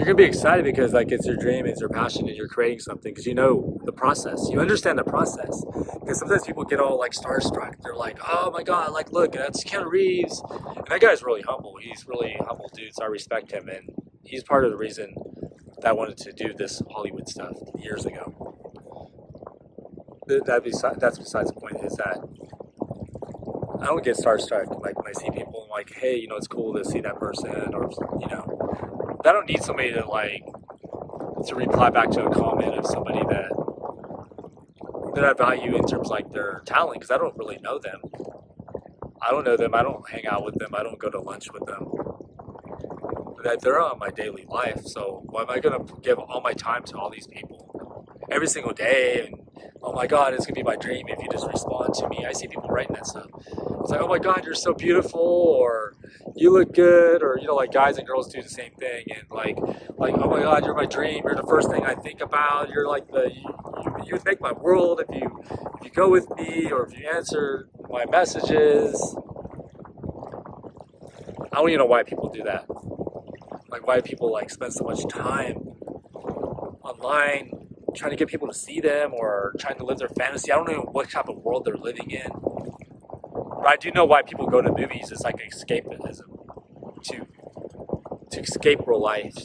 you're gonna be excited because like it's your dream, it's your passion, and you're creating something because you know the process, you understand the process. Because sometimes people get all like starstruck. They're like, "Oh my God, like look, that's Keanu Reeves," and that guy's really humble. He's really humble dude, so I respect him, and he's part of the reason that I wanted to do this Hollywood stuff years ago. That's besides the point. Is that I don't get starstruck like when I see people. I'm like, hey, it's cool to see that person, or I don't need somebody to reply back to a comment of somebody that I value in terms of like their talent, because I don't really know them. I don't know them. I don't hang out with them. I don't go to lunch with them. But they're on my daily life. So why am I gonna give all my time to all these people every single day? And oh my God, it's gonna be my dream if you just respond to me. I see people writing that stuff. It's like, oh my God, you're so beautiful, or you look good, or like guys and girls do the same thing, and like oh my God, you're my dream. You're the first thing I think about. You're like you would make my world if you go with me, or if you answer my messages. I don't even know why people do that. Like why people like spend so much time online trying to get people to see them or trying to live their fantasy. I don't know what type of world they're living in. But I do know why people go to movies. It's like escapism to escape real life.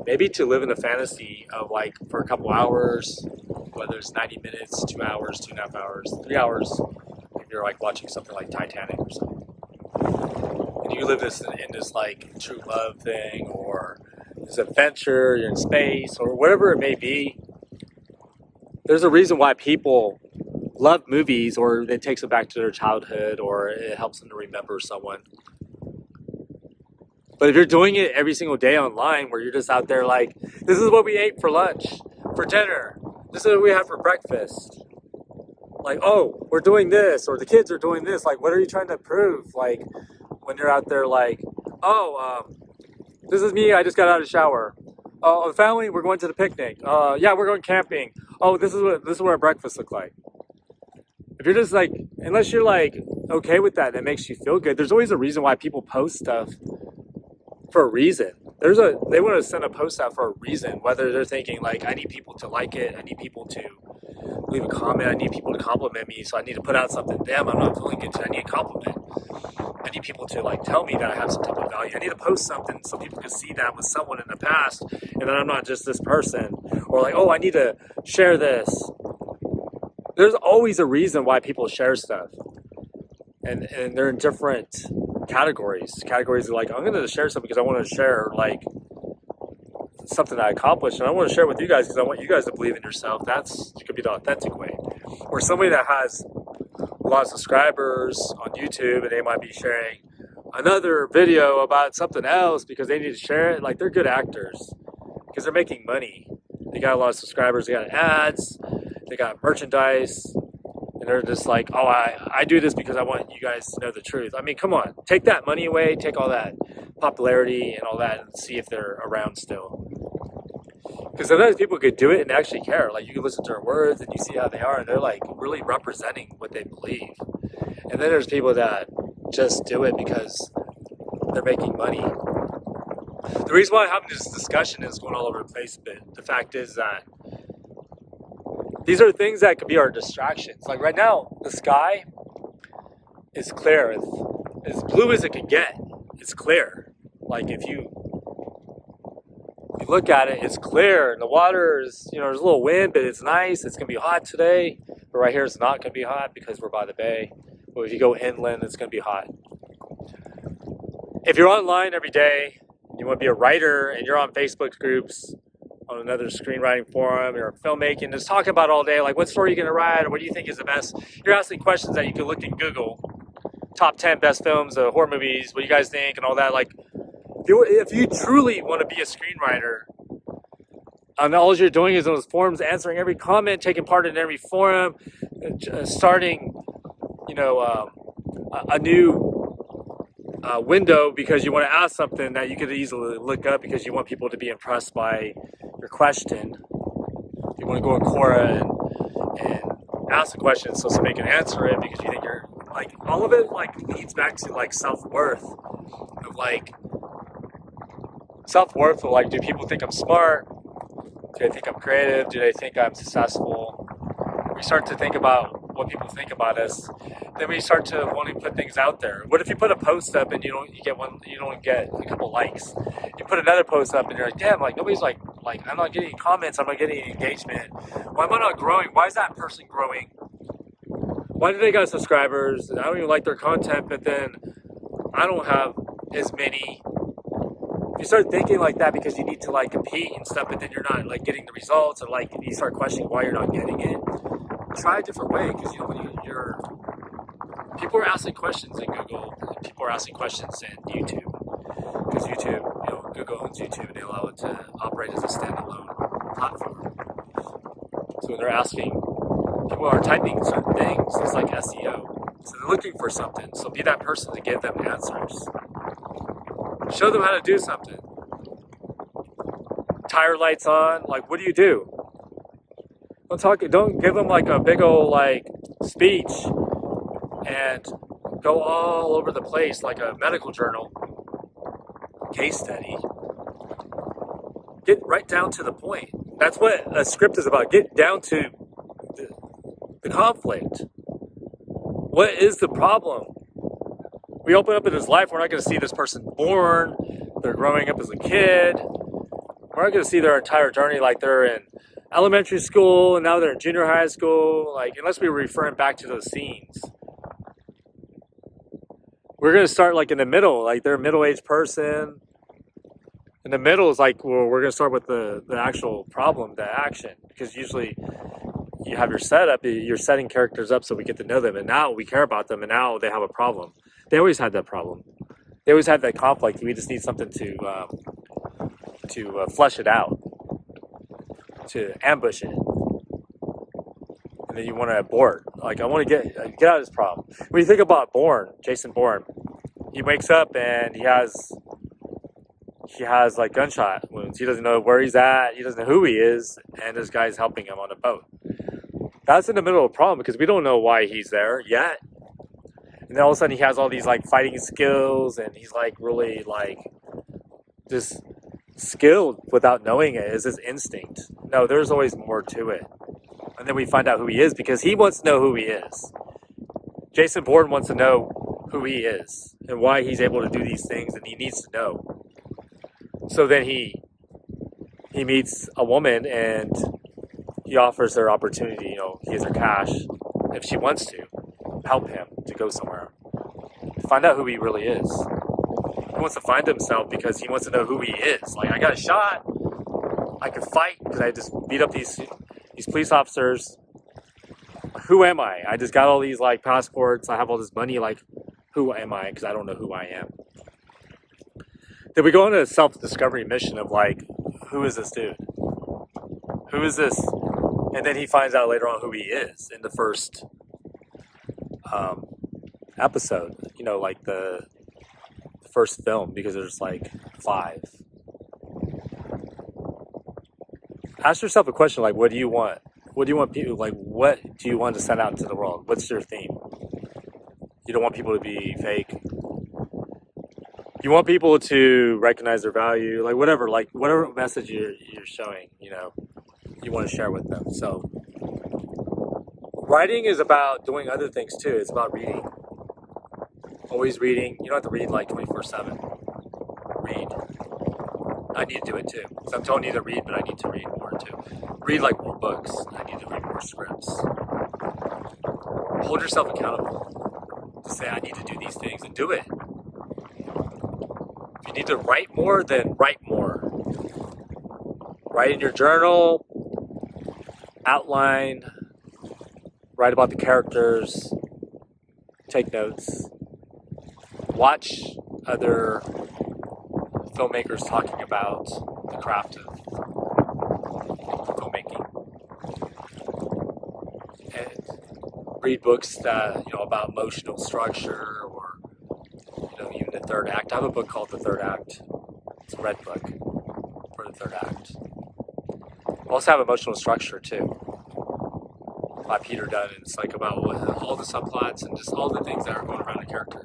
Maybe to live in a fantasy of like for a couple hours, whether it's 90 minutes, 2 hours, 2.5 hours, 3 hours, if you're like watching something like Titanic or something. And you live this in this like true love thing, or this adventure, you're in space, or whatever it may be. There's a reason why people love movies, or it takes them back to their childhood, or it helps them to remember someone. But if you're doing it every single day online, where you're just out there like, this is what we ate for lunch, for dinner, this is what we had for breakfast. Like, oh, we're doing this, or the kids are doing this. Like, what are you trying to prove? Like, when you're out there like, oh, this is me, I just got out of the shower. Oh, the family, we're going to the picnic. Yeah, we're going camping. Oh, this is what our breakfast look like. If you're just like, unless you're like okay with that, that makes you feel good. There's always a reason why people post stuff for a reason. They want to send a post out for a reason, whether they're thinking like, I need people to like it, I need people to leave a comment, I need people to compliment me, so I need to put out something. Damn, I'm not feeling good today, I need a compliment. I need people to like tell me that I have some type of value. I need to post something so people can see that with someone in the past, and that I'm not just this person. Or like, oh, I need to share this. There's always a reason why people share stuff, and they're in different categories. Categories are like, I'm going to share something because I want to share like something I accomplished, and I want to share with you guys because I want you guys to believe in yourself. That's could be the authentic way. Or somebody that has a lot of subscribers on YouTube, and they might be sharing another video about something else because they need to share it. Like, they're good actors because they're making money. They got a lot of subscribers, they got ads, they got merchandise, and they're just like, oh, I do this because I want you guys to know the truth. I mean, come on, take that money away, take all that popularity and all that, and see if they're around still. Because sometimes people could do it and actually care. Like, you can listen to their words and you see how they are, and they're like really representing what they believe. And then there's people that just do it because they're making money. The reason why I'm having this discussion is going all over the place, but the fact is that these are things that could be our distractions. Like right now, the sky is clear. It's as blue as it can get. It's clear. Like if you look at it, it's clear. And the water is, there's a little wind, but it's nice. It's going to be hot today. But right here, it's not going to be hot because we're by the bay. But if you go inland, it's going to be hot. If you're online every day, you want to be a writer, and you're on Facebook groups, on another screenwriting forum, or filmmaking, just talking about all day, like what story are you going to write, or what do you think is the best? You're asking questions that you can look in Google. Top 10 best films, horror movies, what do you guys think, and all that. Like, if you truly want to be a screenwriter, and all you're doing is those forums, answering every comment, taking part in every forum, starting, a new window because you want to ask something that you could easily look up because you want people to be impressed by your question. You want to go on Quora and ask a question so somebody can answer it because you think you're like, all of it like leads back to like self-worth of like, self-worth, like, do people think I'm smart? Do they think I'm creative? Do they think I'm successful? We start to think about what people think about us. Then we start to want to put things out there. What if you put a post up and you don't get a couple likes? You put another post up and you're like, damn, like nobody's like I'm not getting comments, I'm not getting any engagement. Why am I not growing? Why is that person growing? Why do they got subscribers? I don't even like their content, but then I don't have as many. If you start thinking like that because you need to like compete and stuff, but then you're not like getting the results, or like you start questioning why you're not getting it, try a different way. Because when you're people are asking questions in Google, and people are asking questions in YouTube. Because YouTube, Google owns YouTube and they allow it to operate as a standalone platform. So when they're asking, people are typing certain things. It's like SEO. So they're looking for something. So be that person to give them answers. Show them how to do something. Tire lights on. Like, what do you do? Don't give them like a big old like speech and go all over the place like a medical journal case study. Get right down to the point. That's what a script is about. Get down to the conflict. What is the problem? We open up in his life, we're not going to see this person born, they're growing up as a kid. We're not going to see their entire journey, like they're in elementary school and now they're in junior high school, like unless we're referring back to those scenes. We're going to start like in the middle, like they're a middle-aged person. In the middle is like, well, we're going to start with the actual problem, the action, because usually you have your setup, you're setting characters up so we get to know them, and now we care about them, and now they have a problem. They always had that problem. They always had that conflict. We just need something to flesh it out, to ambush it, and then you want to abort. Like, I want to get out of this problem. When you think about Jason Bourne, he wakes up and he has like gunshot wounds. He doesn't know where he's at. He doesn't know who he is, and this guy's helping him on a boat. That's in the middle of a problem because we don't know why he's there yet. And then all of a sudden he has all these like fighting skills and he's like really like just skilled without knowing it. Is his instinct. No, there's always more to it. And then we find out who he is because he wants to know who he is. Jason Bourne wants to know who he is and why he's able to do these things, and he needs to know. So then he meets a woman and he offers her opportunity, he gives her cash if she wants to help him to go somewhere. Find out who he really is. He wants to find himself because he wants to know who he is. Like, I got shot. I could fight because I just beat up these police officers. Who am I? I just got all these like passports. I have all this money. Like, who am I? Because I don't know who I am. Then we go on a self-discovery mission of like, who is this dude? Who is this? And then he finds out later on who he is in the first episode. Like the first film, because there's like 5. Ask yourself a question like, what do you want? What do you want people, like, what do you want to send out into the world? What's your theme? You don't want people to be fake. You want people to recognize their value, like whatever message you're showing, you want to share with them. So writing is about doing other things too. It's about reading. Always reading. You don't have to read like 24/7. Read. I need to do it too. So I'm telling you to read, but I need to read more too. Read like more books. I need to read more scripts. Hold yourself accountable. To say I need to do these things and do it. If you need to write more, then write more. Write in your journal. Outline. Write about the characters. Take notes. Watch other filmmakers talking about the craft of filmmaking. And read books that, about emotional structure or, even the third act. I have a book called The Third Act. It's a red book for the third act. I also have Emotional Structure too, by Peter Dunn, and it's like about all the subplots and just all the things that are going around a character.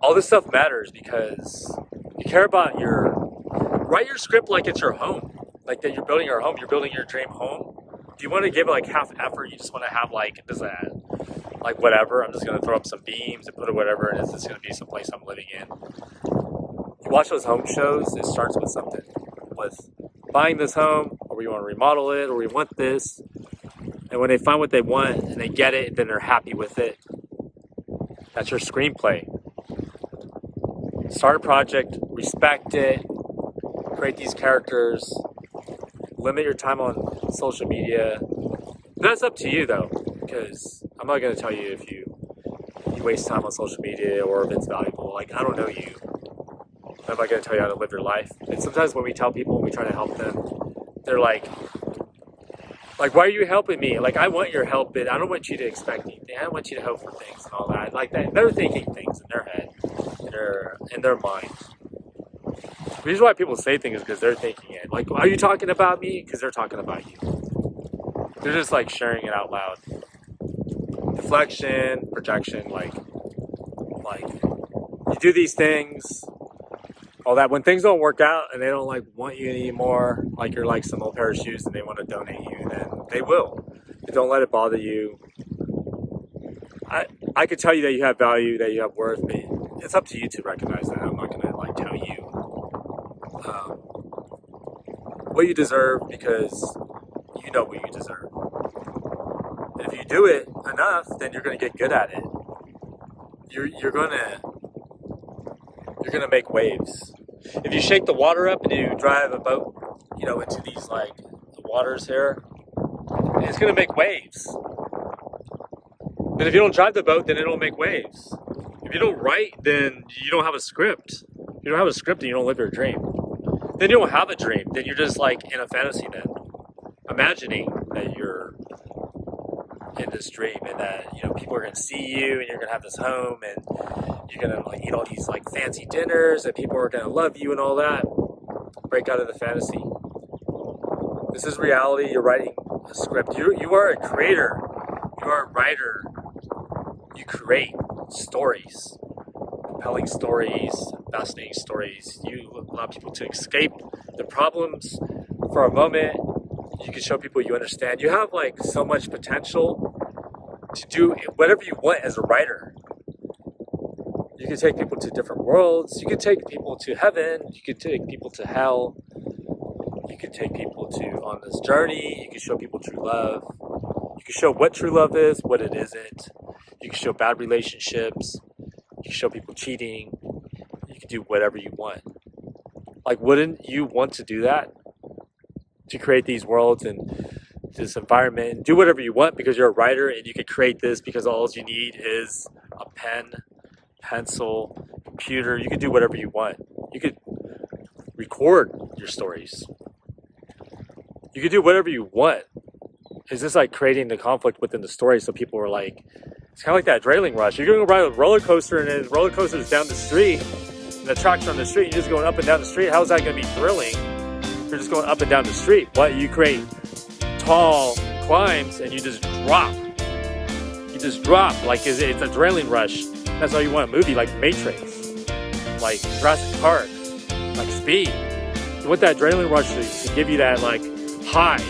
All this stuff matters because You care about write your script like it's your home. Like that you're building your home, you're building your dream home. Do you want to give it like half effort? You just want to have like, like whatever, I'm just going to throw up some beams and put it whatever, and it's just going to be some place I'm living in. You watch those home shows, it starts with something. With buying this home, or we want to remodel it, or we want this. And when they find what they want and they get it, then they're happy with it. That's your screenplay. Start a project, respect it, create these characters, limit your time on social media. That's up to you though, because I'm not going to tell you if you waste time on social media or if it's valuable. Like, I don't know you. I'm not going to tell you how to live your life. And sometimes when we tell people, we try to help them, they're like, why are you helping me? Like, I want your help, but I don't want you to expect anything. I don't want you to hope for things and all that. Like that, they're thinking things in their head, in their mind. The reason why people say things is because they're thinking it. Like, are you talking about me? Because they're talking about you. They're just like sharing it out loud. Deflection, projection, like you do these things, all that. When things don't work out and they don't like want you anymore, like you're like some old pair of shoes and they want to donate you, then they will. But don't let it bother you. I could tell you that you have value, that you have worth, but it's up to you to recognize that. I'm not going to like tell you what you deserve, because you know what you deserve. And if you do it enough, then you're going to get good at it. You're gonna make waves. If you shake the water up and you drive a boat, into these like waters here, it's gonna make waves. And if you don't drive the boat, then it'll make waves. If you don't write, then you don't have a script. You don't have a script, and you don't live your dream. Then you don't have a dream. Then you're just like in a fantasy then, imagining that you're in this dream and that people are gonna see you and you're gonna have this home and you're gonna like eat all these like fancy dinners and people are gonna love you and all that. Break out of the fantasy. This is reality. You're writing a script. You are a creator. You are a writer. You create stories, compelling stories, fascinating stories. You allow people to escape their problems for a moment. You can show people you understand. You have like so much potential to do whatever you want as a writer. You can take people to different worlds. You can take people to heaven. You can take people to hell. You can take people on this journey. You can show people true love. You can show what true love is, what it isn't. You can show bad relationships. You can show people cheating. You can do whatever you want. Like, wouldn't you want to do that? To create these worlds and this environment and do whatever you want because you're a writer and you could create this because all you need is a pen, pencil, computer. You could do whatever you want. You could record your stories. You could do whatever you want. It's just like creating the conflict within the story so people are like, it's kind of like that adrenaline rush. You're going to ride a roller coaster and the roller coaster is down the street and the tracks are on the street. You're just going up and down the street. How is that going to be thrilling? You're just going up and down the street. What? You create tall climbs and you just drop. You just drop like it's adrenaline rush. That's how you want a movie like Matrix, like Jurassic Park, like Speed. You want that adrenaline rush to give you that like high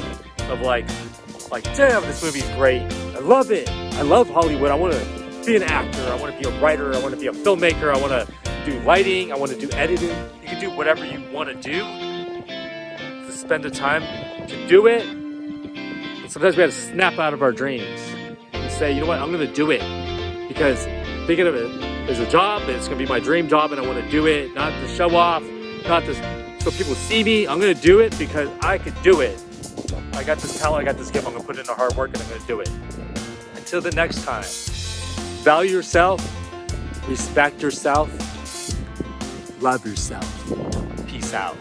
of like damn, this movie's great. I love it. I love Hollywood. I want to be an actor. I want to be a writer. I want to be a filmmaker. I want to do lighting. I want to do editing. You can do whatever you want to do. Spend the time to do it. And sometimes we have to snap out of our dreams and say, you know what, I'm going to do it because thinking of it as a job, and it's going to be my dream job and I want to do it, not to show off, not to so people see me. I'm going to do it because I could do it. I got this talent, I got this gift, I'm going to put in the hard work and I'm going to do it. Until the next time, value yourself, respect yourself, love yourself. Peace out.